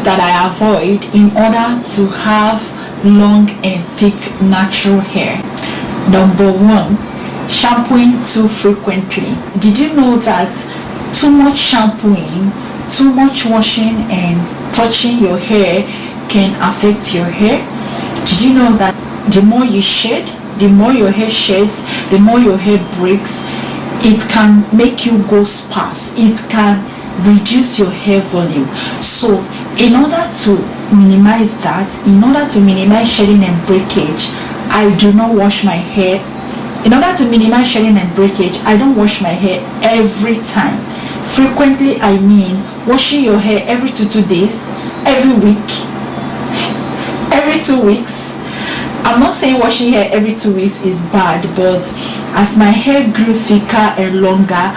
things that I avoid in order to have long and thick natural hair. Number one, shampooing too frequently. Did you know that too much shampooing, too much washing and touching your hair can affect your hair? Did you know that the more you shed, the more your hair sheds, the more your hair breaks, it can make you go sparse. It can reduce your hair volume. So in order to minimize that, in order to minimize shedding and breakage, I do not wash my hair. In order to minimize shedding and breakage, I don't wash my hair every time. Frequently, I mean washing your hair every 2 days, every week, every 2 weeks. I'm not saying washing hair every 2 weeks is bad, but as my hair grew thicker and longer,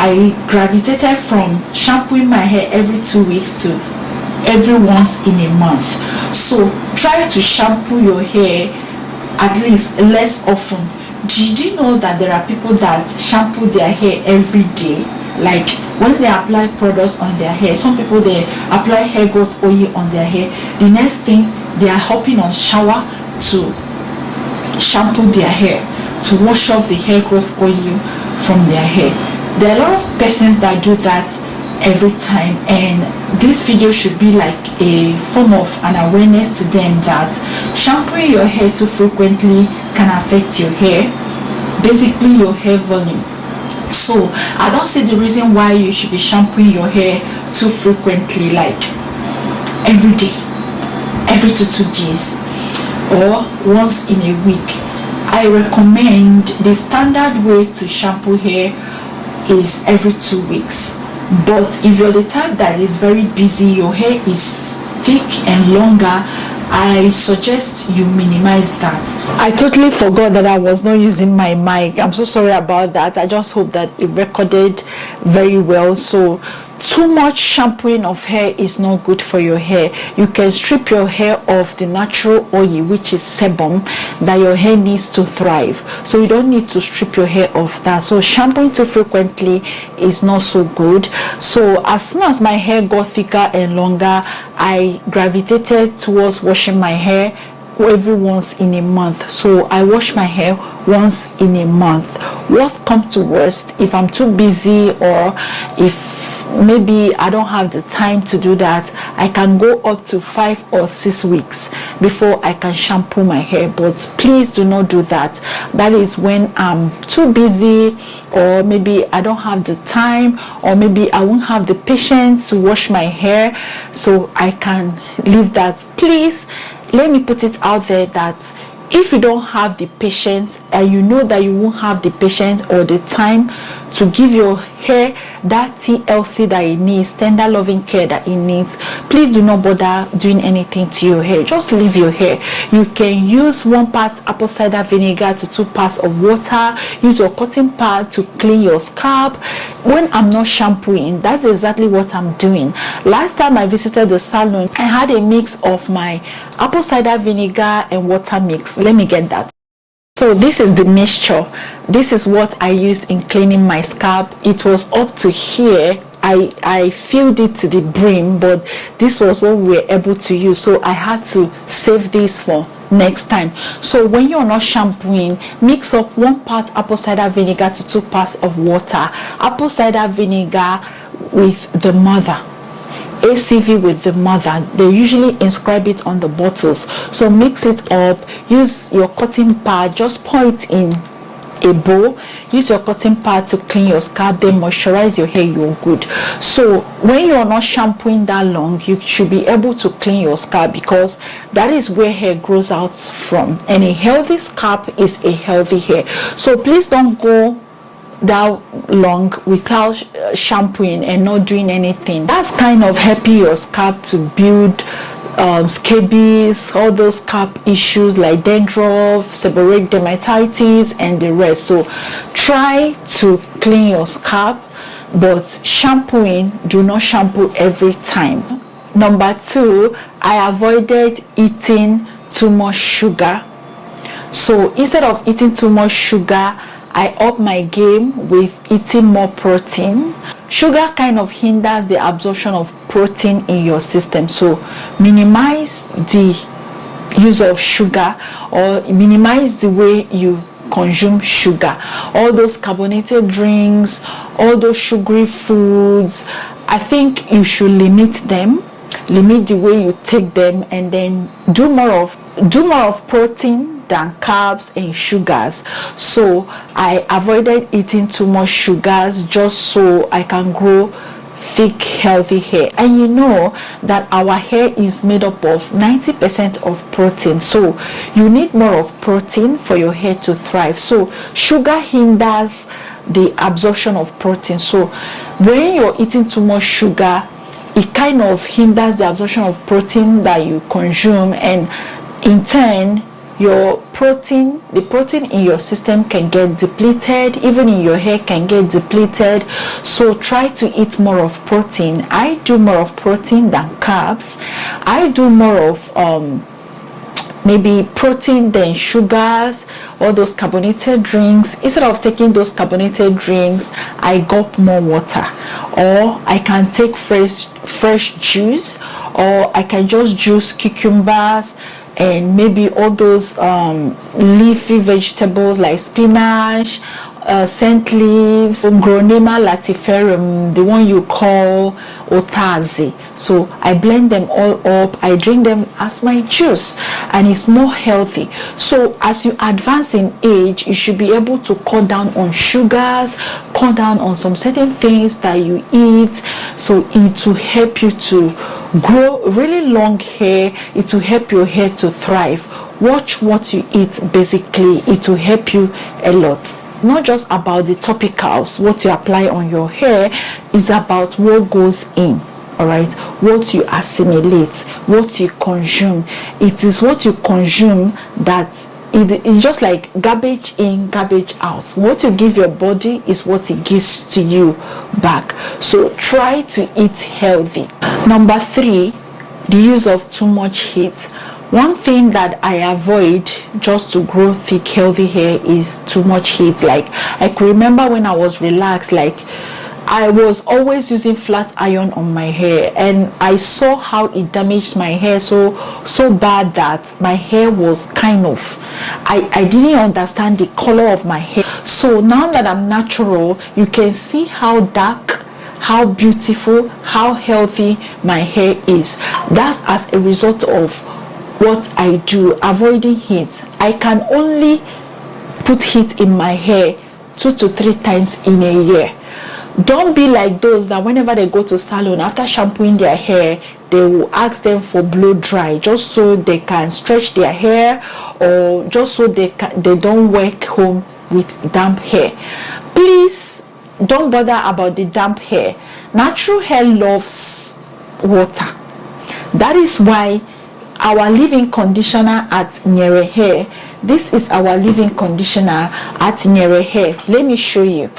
I gravitated from shampooing my hair every 2 weeks to every once in a month. So try to shampoo your hair at least less often. Did you know that there are people that shampoo their hair every day? Like when they apply products on their hair, some people they apply hair growth oil on their hair. The next thing, they are hopping on shower to shampoo their hair, to wash off the hair growth oil from their hair. There are a lot of persons that do that every time, and this video should be like a form of an awareness to them that shampooing your hair too frequently can affect your hair, basically your hair volume. So I don't see the reason why you should be shampooing your hair too frequently, like every day, every 2 days, or once in a week. I recommend the standard way to shampoo hair is every 2 weeks. But if you're the type that is very busy, your hair is thick and longer, I suggest you minimize that. I totally forgot that I was not using my mic. I'm so sorry about that. I just hope that it recorded very well. So too much shampooing of hair is not good for your hair. You can strip your hair of the natural oil, which is sebum, that your hair needs to thrive. So you don't need to strip your hair of that. So shampooing too frequently is not so good. So as soon as my hair got thicker and longer, I gravitated towards washing my hair every once in a month. So I wash my hair once in a month. Worst comes to worst, if I'm too busy or if maybe I don't have the time to do that, I can go up to 5 or 6 weeks before I can shampoo my hair. But please do not do that. That is when I'm too busy, or maybe I don't have the time, or maybe I won't have the patience to wash my hair, so I can leave that. Please let me put it out there that if you don't have the patience, and you know that you won't have the patience or the time to give your hair that TLC that it needs, tender loving care that it needs, please do not bother doing anything to your hair. Just leave your hair. You can use 1 part apple cider vinegar to 2 parts of water. Use your cotton pad to clean your scalp. When I'm not shampooing, that's exactly what I'm doing. Last time I visited the salon, I had a mix of my apple cider vinegar and water mix. Let me get that. So this is the mixture. This is what I used in cleaning my scalp. It was up to here. I filled it to the brim, but this was what we were able to use, so I had to save this for next time. So when you're not shampooing, mix up 1 part apple cider vinegar to 2 parts of water. Apple cider vinegar with the mother, ACV with the mother. They usually inscribe it on the bottles. So mix it up, use your cotton pad, just pour it in a bowl, use your cotton pad to clean your scalp, then moisturize your hair, you're good. So when you're not shampooing that long, you should be able to clean your scalp, because that is where hair grows out from, and a healthy scalp is a healthy hair. So please don't go that long without shampooing and not doing anything. That's kind of helping your scalp to build scabies, all those scalp issues like dandruff, seborrheic dermatitis and the rest. So try to clean your scalp, but shampooing, do not shampoo every time. Number 2, I avoided eating too much sugar. So instead of eating too much sugar, I up my game with eating more protein. Sugar kind of hinders the absorption of protein in your system, so minimize the use of sugar, or minimize the way you consume sugar. All those carbonated drinks, all those sugary foods, I think you should limit them, limit the way you take them, and then do more of protein than carbs and sugars. So I avoided eating too much sugars just so I can grow thick, healthy hair. And you know that our hair is made up of 90% of protein, so you need more of protein for your hair to thrive. So sugar hinders the absorption of protein, so when you're eating too much sugar, it kind of hinders the absorption of protein that you consume, and in turn the protein in your system can get depleted, even in your hair can get depleted. So try to eat more of protein. I do more of protein than carbs. I do more of maybe protein than sugars, or those carbonated drinks. Instead of taking those carbonated drinks, I gulp more water, or I can take fresh juice, or I can just juice cucumbers and maybe all those leafy vegetables like spinach, scent leaves, Gronema latiferum, the one you call otazi. So I blend them all up, I drink them as my juice, and it's more healthy. So as you advance in age, you should be able to cut down on sugars, cut down on some certain things that you eat, so it will help you to grow really long hair. It will help your hair to thrive. Watch what you eat. Basically, it will help you a lot. Not just about the topicals, what you apply on your hair, is about what goes in. All right, what you assimilate, what you consume. It is what you consume that it's just like garbage in, garbage out. What you give your body is what it gives to you back. So try to eat healthy. Number 3, the use of too much heat. One thing that I avoid just to grow thick, healthy hair is too much heat. Like, I could remember when I was relaxed, like I was always using flat iron on my hair, and I saw how it damaged my hair so bad that my hair was kind of, I didn't understand the color of my hair. So now that I'm natural, you can see how dark, how beautiful, how healthy my hair is. That's as a result of what I do, avoiding heat. I can only put heat in my hair 2 to 3 times in a year. Don't be like those that whenever they go to salon, after shampooing their hair, they will ask them for blow dry, just so they can stretch their hair, or just so they don't work home with damp hair. Please don't bother about the damp hair. Natural hair loves water. That is why our leave-in conditioner at Nyere Hair, this is our leave-in conditioner at Nyere Hair. Let me show you.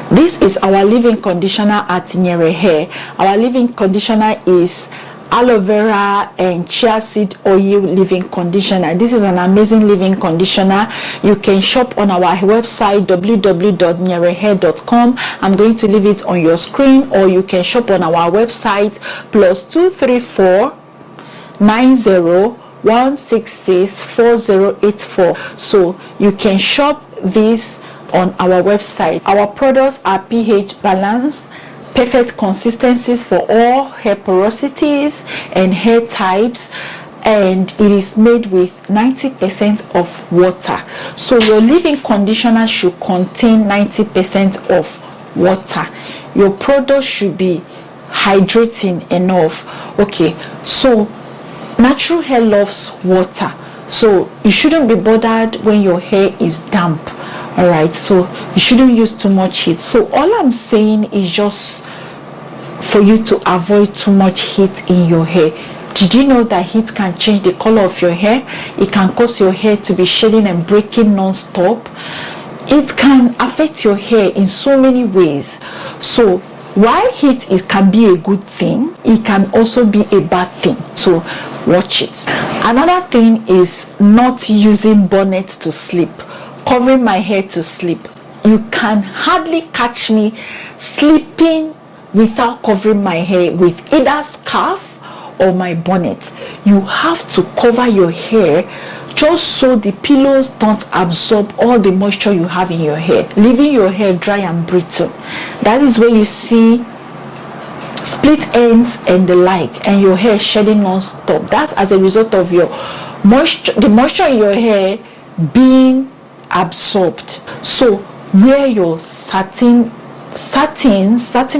This is our leave-in conditioner at Nyere Hair. Our leave-in conditioner is aloe vera and chia seed oil leave-in conditioner. This is an amazing leave-in conditioner. You can shop on our website www.nyerehair.com. I'm going to leave it on your screen, or you can shop on our website +234 90-166-4084. So you can shop this on our website. Our products are pH balanced, perfect consistencies for all hair porosities and hair types, and it is made with 90% of water. So your leave-in conditioner should contain 90% of water. Your product should be hydrating enough. Okay, so natural hair loves water, so you shouldn't be bothered when your hair is damp. All right, so you shouldn't use too much heat. So all I'm saying is just for you to avoid too much heat in your hair. Did you know that heat can change the color of your hair? It can cause your hair to be shedding and breaking non-stop. It can affect your hair in so many ways. So while heat can be a good thing, it can also be a bad thing. So watch it. Another thing is not using bonnet to sleep, covering my hair to sleep. you can hardly catch me sleeping without covering my hair with either scarf or my bonnet. You have to cover your hair just so the pillows don't absorb all the moisture you have in your hair, leaving your hair dry and brittle. That is where you see split ends and the like, and your hair shedding non-stop. That's as a result of your moisture, the moisture in your hair being absorbed. So where your satin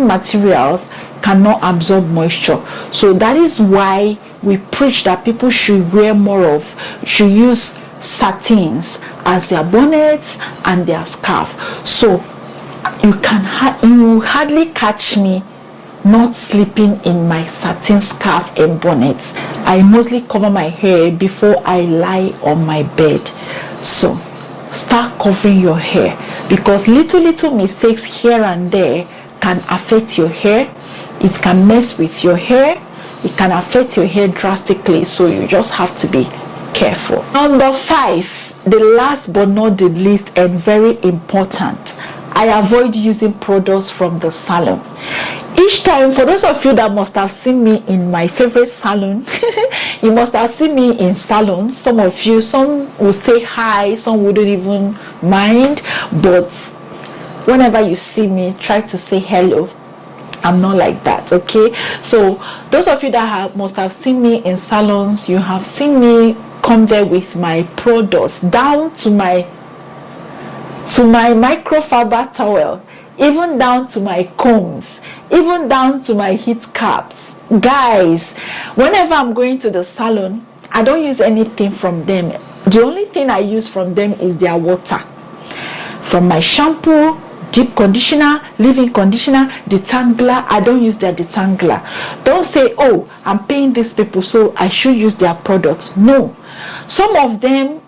materials cannot absorb moisture. So that is why we preach that people should use satins as their bonnets and their scarf. So you hardly catch me not sleeping in my satin scarf and bonnets. I mostly cover my hair before I lie on my bed. So start covering your hair, because little mistakes here and there can affect your hair. It can mess with your hair. It can affect your hair drastically. So you just have to be careful. Number 5, the last but not the least and very important, I avoid using products from the salon. Each time, for those of you that must have seen me in my favorite salon, you must have seen me in salons. Some will say hi, some wouldn't even mind, but whenever you see me, try to say hello. I'm not like that, okay? So those of you that must have seen me in salons, you have seen me come there with my products, down to my microfiber towel, even down to my combs, even down to my heat caps. Guys, whenever I'm going to the salon, I don't use anything from them. The only thing I use from them is their water. From my shampoo, deep conditioner, leave-in conditioner, detangler, I don't use their detangler. Don't say, oh, I'm paying these people so I should use their products. No. Some of them,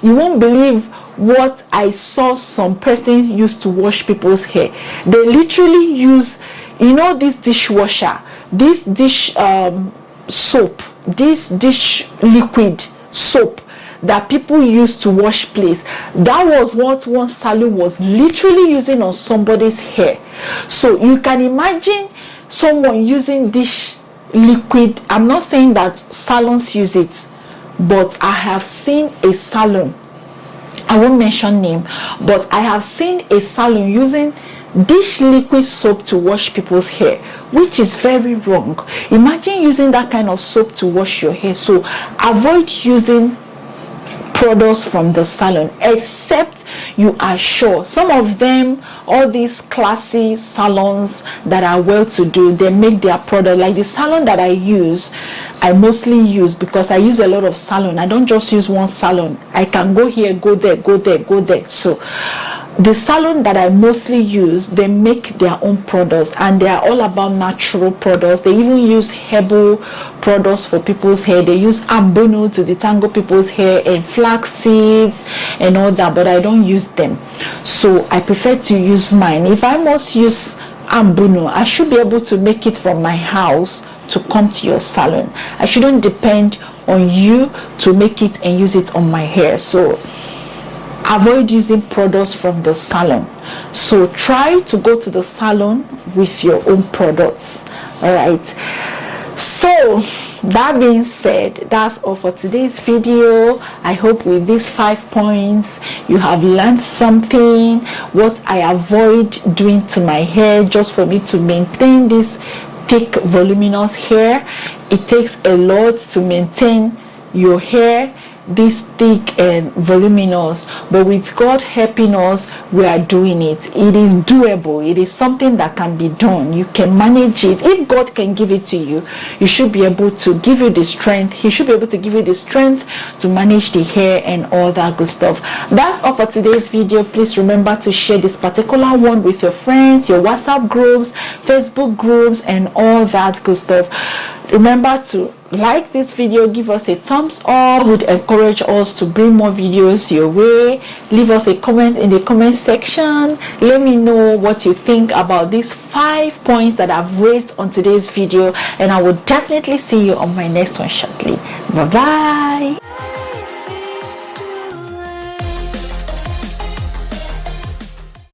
you won't believe what I saw some person used to wash people's hair. They literally use, this dishwasher, this dish soap, this dish liquid soap that people use to wash plates. That was what one salon was literally using on somebody's hair. So you can imagine someone using dish liquid. I'm not saying that salons use it, but I have seen a salon, I won't mention name, but I have seen a salon using dish liquid soap to wash people's hair, which is very wrong. Imagine using that kind of soap to wash your hair. So avoid using products from the salon, except you are sure. Some of them, all these classy salons that are well to do, they make their product. Like the salon that I mostly use, because I use a lot of salon. I don't just use one salon. I can go here, go there, go there, go there. So the salon that I mostly use, they make their own products, and they are all about natural products. They even use herbal products for people's hair. They use ambono to detangle people's hair, and flax seeds and all that, but I don't use them. So I prefer to use mine. If I must use ambono, I should be able to make it from my house to come to your salon. I shouldn't depend on you to make it and use it on my hair. So avoid using products from the salon. So try to go to the salon with your own products. All right, so that being said, that's all for today's video. I hope with these 5 points you have learned something, what I avoid doing to my hair just for me to maintain this thick voluminous hair. It takes a lot to maintain your hair this thick and voluminous, but with God helping us, we are doing it. It is doable. It is something that can be done. You can manage it. If God can give it to you, you should be able to give you the strength. He should be able to give you the strength to manage the hair and all that good stuff. That's all for today's video. Please remember to share this particular one with your friends, your WhatsApp groups, Facebook groups, and all that good stuff. Remember to like this video, give us a thumbs up. Would encourage us to bring more videos your way. Leave us a comment in the comment section. Let me know what you think about these 5 points that I've raised on today's video, and I will definitely see you on my next one shortly. Bye bye.